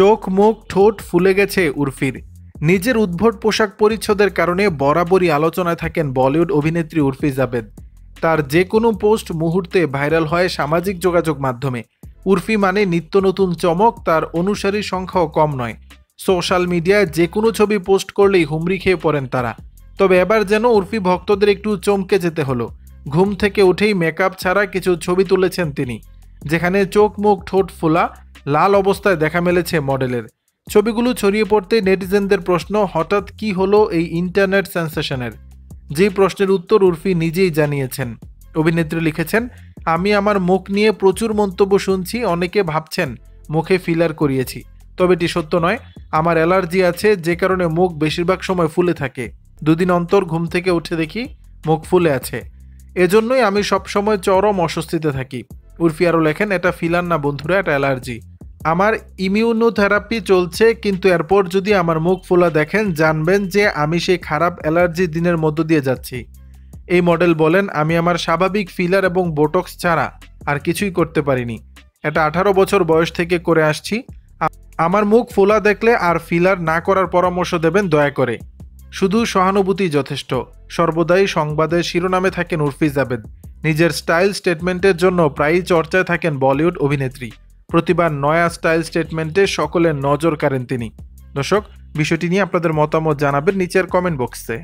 চোখ মুখ ঠোঁট ফুলে গেছে উর্ফির। নিজের উদ্ভট পোশাক পরিচ্ছদের কারণে বরাবরই আলোচনায় থাকেন বলিউড অভিনেত্রী উর্ফি জাবেদ। তার যে কোনো পোস্ট মুহূর্তে ভাইরাল হয় সামাজিক যোগাযোগ মাধ্যমে। উর্ফি মানে নিত্য নতুন চমক, তার অনুসারীর সংখ্যাও কম নয়। সোশ্যাল মিডিয়ায় যে কোনো ছবি পোস্ট করলেই হুমড়ি খেয়ে পড়েন তারা। তবে এবার যেন উর্ফি ভক্তদের একটু চমকে যেতে হলো। ঘুম থেকে উঠেই মেকআপ ছাড়া কিছু ছবি তুলেছেন তিনি, যেখানে চোখ মুখ ঠোঁট ফোলা, লাল অবস্থায় দেখা মিলেছে মডেলের। ছবিগুলো ছড়িয়ে পড়তে নেটিজেনদের প্রশ্ন, হঠাৎ কি হলো এই ইন্টারনেট সেন্সেশনের? যেই প্রশ্নের উত্তর উর্ফি নিজেই জানিয়েছেন। অভিনেত্রী লিখেছেন, আমি আমার মুখ নিয়ে প্রচুর মন্তব্য শুনছি, অনেকে ভাবছেন মুখে ফিলার করিয়েছি। তবে এটি সত্য নয়। আমার অ্যালার্জি আছে, যে কারণে মুখ বেশিরভাগ সময় ফুলে থাকে। দুদিন অন্তর ঘুম থেকে উঠে দেখি মুখ ফুলে আছে। এজন্যই আমি সবসময় চরম অস্বস্তিতে থাকি। উর্ফি আরও লেখেন, এটা ফিলার না বন্ধুরা, এটা অ্যালার্জি। আমার ইমিউনোথেরাপি চলছে, কিন্তু এরপর যদি আমার মুখ ফোলা দেখেন জানবেন যে আমি সেই খারাপ অ্যালার্জি দিনের মধ্য দিয়ে যাচ্ছি। এই মডেল বলেন, আমি আমার স্বাভাবিক ফিলার এবং বোটক্স ছাড়া আর কিছুই করতে পারিনি। এটা 18 বছর বয়স থেকে করে আসছি। আমার মুখ ফোলা দেখলে আর ফিলার না করার পরামর্শ দেবেন দয়া করে। শুধু সহানুভূতি যথেষ্ট। সর্বদাই সংবাদের শিরোনামে থাকেন উর্ফি জাবেদ। নিজের স্টাইল স্টেটমেন্টের জন্য প্রায়ই চর্চায় থাকেন বলিউড অভিনেত্রী। প্রতিবার নয়া স্টাইল স্টেটমেন্টে সকলের নজর কাড়েন তিনি। দর্শক, বিষয়টি নিয়ে আপনাদের মতামত জানাবেন নিচের কমেন্ট বক্সে।